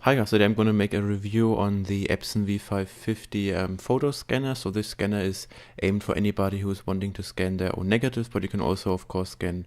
Hi guys, today I'm going to make a review on the Epson V550 photo scanner. So this scanner is aimed for anybody who's wanting to scan their own negatives, but you can also of course scan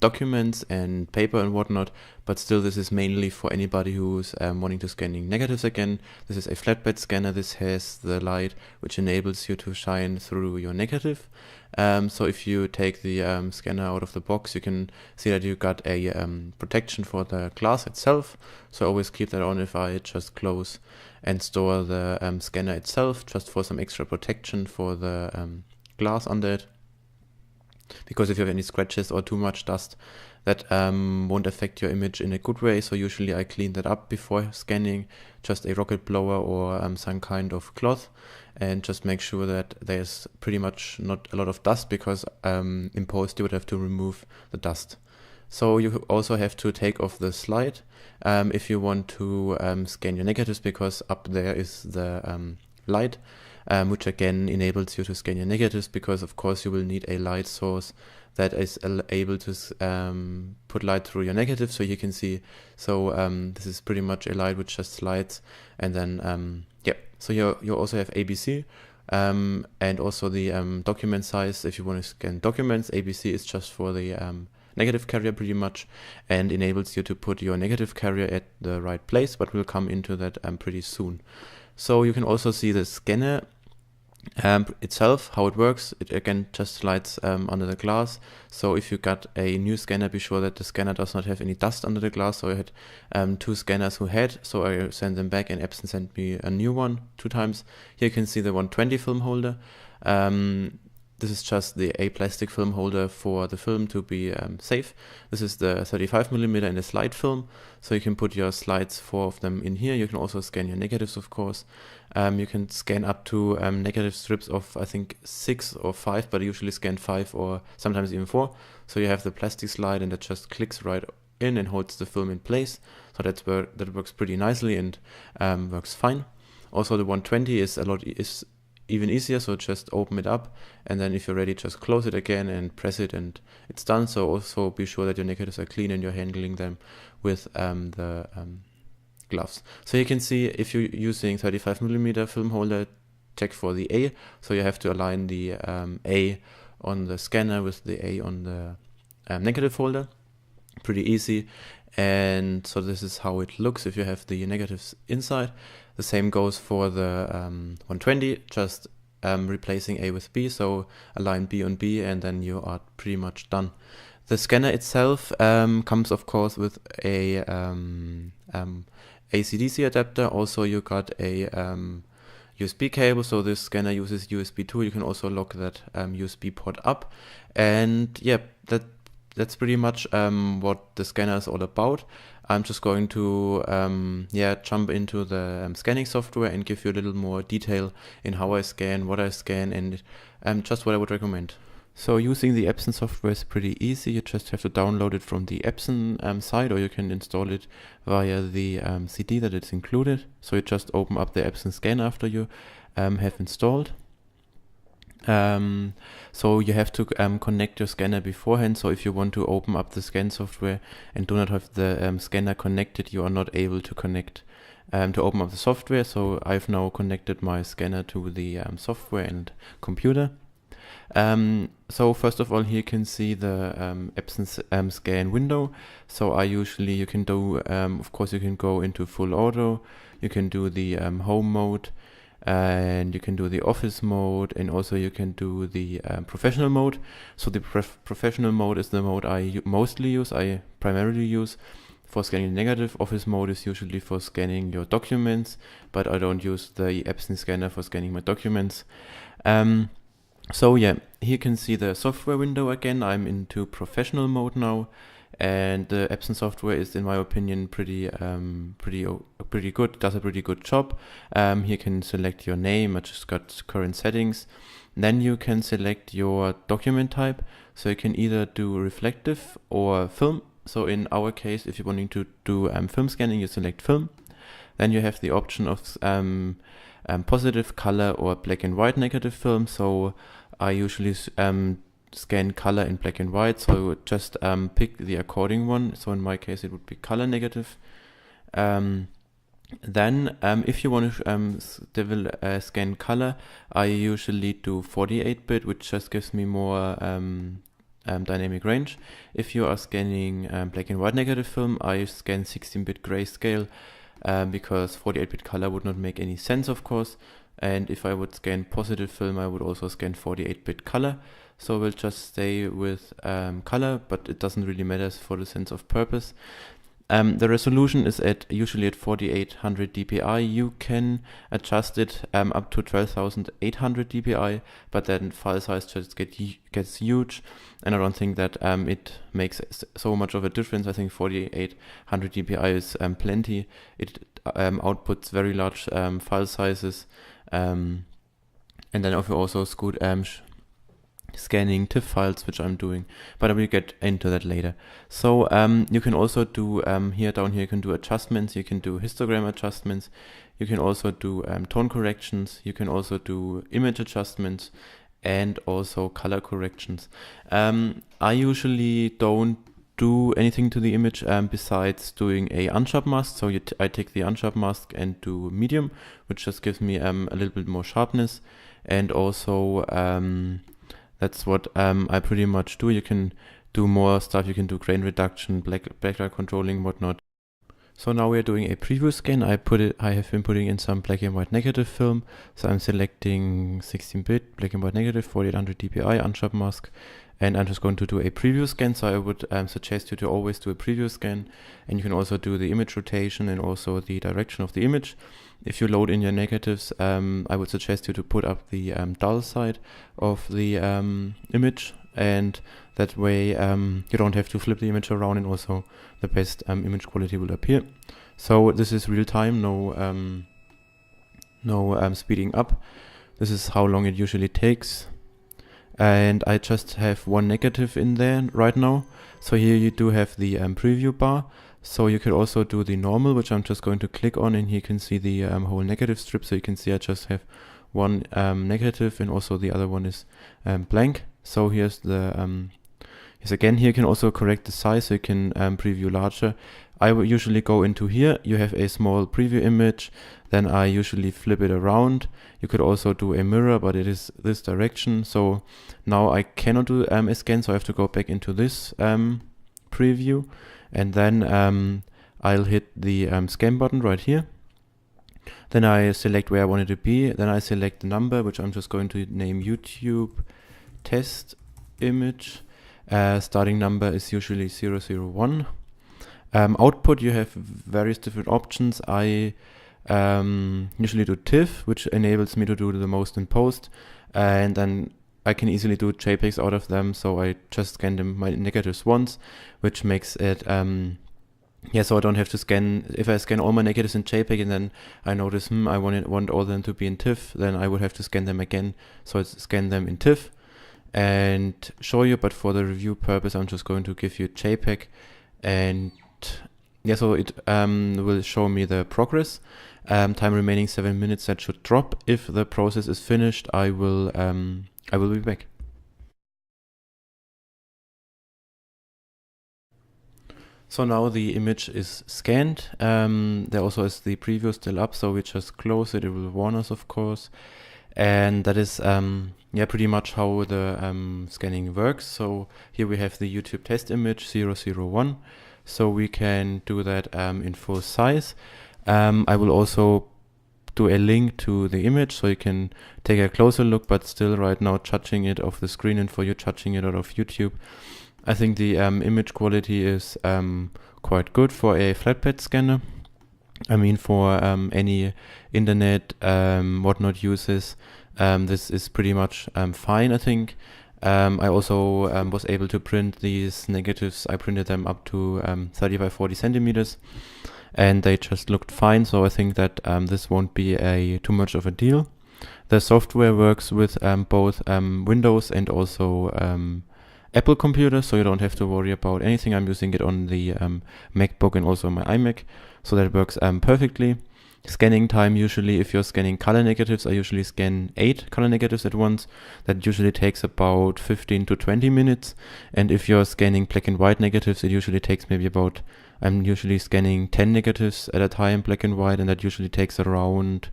documents and paper and whatnot, but still this is mainly for anybody who's wanting to scanning negatives again. This is a flatbed scanner. This has the light which enables you to shine through your negative. So if you take the scanner out of the box, you can see that you got a protection for the glass itself. So always keep that on. If I just close and store the scanner itself, just for some extra protection for the glass under it. Because if you have any scratches or too much dust, that won't affect your image in a good way. So usually I clean that up before scanning, just a rocket blower or some kind of cloth, and just make sure that there's pretty much not a lot of dust, because in post you would have to remove the dust. So you also have to take off the slide if you want to scan your negatives, because up there is the light, which again enables you to scan your negatives, because of course you will need a light source that is able to put light through your negative so you can see. So this is pretty much a light which just slides, and then yeah, so you also have ABC and also the document size. If you want to scan documents, ABC is just for the negative carrier pretty much, and enables you to put your negative carrier at the right place, but we'll come into that pretty soon. So you can also see the scanner itself, how it works. It again just slides under the glass. So if you got a new scanner, be sure that the scanner does not have any dust under the glass. So I had two scanners who had, so I sent them back and Epson sent me a new one 2 times. Here you can see the 120 film holder. This is just a plastic film holder for the film to be safe. This is the 35mm and the slide film. So you can put your slides, 4 of them, in here. You can also scan your negatives, of course. You can scan up to negative strips of, I think, 6 or 5, but I usually scan 5 or sometimes even 4. So you have the plastic slide, and that just clicks right in and holds the film in place. So that works pretty nicely and works fine. Also, the 120 is even easier, so just open it up, and then if you're ready, just close it again and press it, and it's done. So also be sure that your negatives are clean and you're handling them with the gloves. So you can see if you're using 35mm film holder, check for the A. So you have to align the A on the scanner with the A on the negative holder. Pretty easy. And so this is how it looks if you have the negatives inside. The same goes for the 120, just replacing A with B, so align B on B, and then you are pretty much done. The scanner itself comes of course with a AC/DC adapter. Also you got a USB cable, so this scanner uses USB 2. You can also lock that USB port up, and yeah, that's pretty much what the scanner is all about. I'm just going to jump into the scanning software and give you a little more detail in how I scan, what I scan, and just what I would recommend. So using the Epson software is pretty easy. You just have to download it from the Epson site, or you can install it via the CD that it's included. So you just open up the Epson scanner after you have installed. So you have to connect your scanner beforehand. So if you want to open up the scan software and do not have the scanner connected, you are not able to connect to open up the software. So I've now connected my scanner to the software and computer. So first of all, here you can see the Epson scan window. So you can do, of course, you can go into full auto. You can do the home mode, and you can do the office mode, and also you can do the professional mode. So the professional mode is the mode I primarily use for scanning negative. Office mode is usually for scanning your documents, but I don't use the Epson scanner for scanning my documents. So yeah, here you can see the software window again. I'm into professional mode now, and the Epson software is, in my opinion, pretty good. Does a pretty good job. Here you can select your name. I just got current settings. Then you can select your document type. So you can either do reflective or film. So in our case, if you're wanting to do film scanning, you select film. Then you have the option of positive, color, or black and white negative film. So I usually scan color in black and white, so just pick the according one. So in my case it would be color negative. Then if you want to scan color, I usually do 48-bit, which just gives me more dynamic range. If you are scanning black and white negative film, I scan 16-bit grayscale because 48-bit color would not make any sense, of course. And if I would scan positive film, I would also scan 48-bit color. So we'll just stay with color, but it doesn't really matter for the sense of purpose. The resolution is usually at 4800 dpi. You can adjust it up to 12,800 dpi, but then file size just gets huge, and I don't think that it makes so much of a difference. I think 4800 dpi is plenty. It outputs very large file sizes, and then also good scanning TIFF files, which I'm doing, but I will get into that later. So you can also do down here you can do adjustments, you can do histogram adjustments, you can also do tone corrections, you can also do image adjustments, and also color corrections. I usually don't do anything to the image besides doing a unsharp mask. So I take the unsharp mask and do medium, which just gives me a little bit more sharpness, and also that's what I pretty much do. You can do more stuff. You can do grain reduction, backlight controlling, whatnot. So now we're doing a preview scan. I have been putting in some black and white negative film. So I'm selecting 16-bit black and white negative, 4800 dpi, unsharp mask, and I'm just going to do a preview scan. So I would suggest you to always do a preview scan, and you can also do the image rotation and also the direction of the image. If you load in your negatives, I would suggest you to put up the dull side of the image, and that way you don't have to flip the image around, and also the best image quality will appear. So this is real time, no speeding up. This is how long it usually takes. And I just have one negative in there right now. So here you do have the preview bar. So you could also do the normal, which I'm just going to click on, and here you can see the whole negative strip. So you can see I just have one negative, and also the other one is blank. So here's the again, here you can also correct the size, so you can preview larger. I would usually go into here, you have a small preview image, then I usually flip it around. You could also do a mirror, but it is this direction. So now I cannot do a scan, so I have to go back into this preview, and then I'll hit the scan button right here. Then I select where I want it to be. Then I select the number, which I'm just going to name YouTube test image. Starting number is usually 001. Output, you have various different options. I usually do TIFF, which enables me to do the most in post, and then I can easily do JPEGs out of them, so I just scan my negatives once, which makes it so I don't have to scan. If I scan all my negatives in JPEG and then I notice I want all of them to be in TIFF, then I would have to scan them again. So I scan them in TIFF and show you, but for the review purpose I'm just going to give you JPEG, and so it will show me the progress. Time remaining 7 minutes, that should drop. If the process is finished, I will be back. So now the image is scanned. There also is the preview still up, so we just close it. It will warn us, of course. And that is pretty much how the scanning works. So here we have the YouTube test image 001. So we can do that in full size. I will also do a link to the image so you can take a closer look, but still right now judging it off the screen, and for you judging it out of YouTube. I think the image quality is quite good for a flatbed scanner. I mean, for any internet whatnot uses, this is pretty much fine, I think. I also was able to print these negatives. I printed them up to 30 by 40 centimeters, and they just looked fine. So I think that this won't be too much of a deal. The software works with both Windows and also Apple computers, so you don't have to worry about anything. I'm using it on the MacBook and also my iMac, so that works perfectly. Scanning time, usually if you're scanning color negatives, I usually scan 8 color negatives at once. That usually takes about 15 to 20 minutes. And if you're scanning black and white negatives, it usually takes maybe about, I'm usually scanning 10 negatives at a time, black and white, and that usually takes around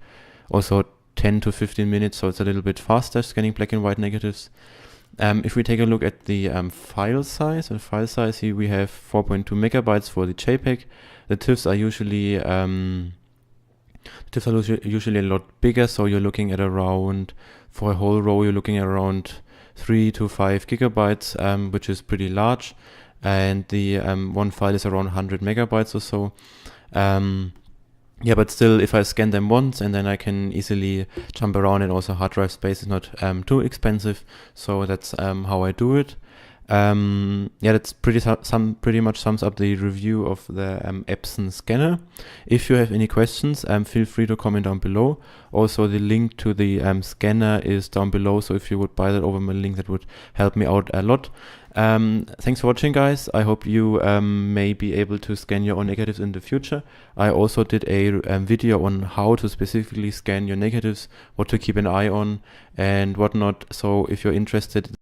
also 10 to 15 minutes, so it's a little bit faster scanning black and white negatives. If we take a look at the file size, here we have 4.2 megabytes for the JPEG. The TIFFs are usually a lot bigger, so you're looking at around, for a whole row, you're looking at around 3 to 5 gigabytes, which is pretty large. And the one file is around 100 megabytes or so. Yeah, but still, if I scan them once, and then I can easily jump around, and also hard drive space is not too expensive. So that's how I do it. Yeah, that's pretty much sums up the review of the Epson scanner. If you have any questions, feel free to comment down below. Also, the link to the scanner is down below, so if you would buy that over my link, that would help me out a lot. Thanks for watching, guys. I hope you may be able to scan your own negatives in the future. I also did a video on how to specifically scan your negatives, what to keep an eye on, and whatnot. So if you're interested,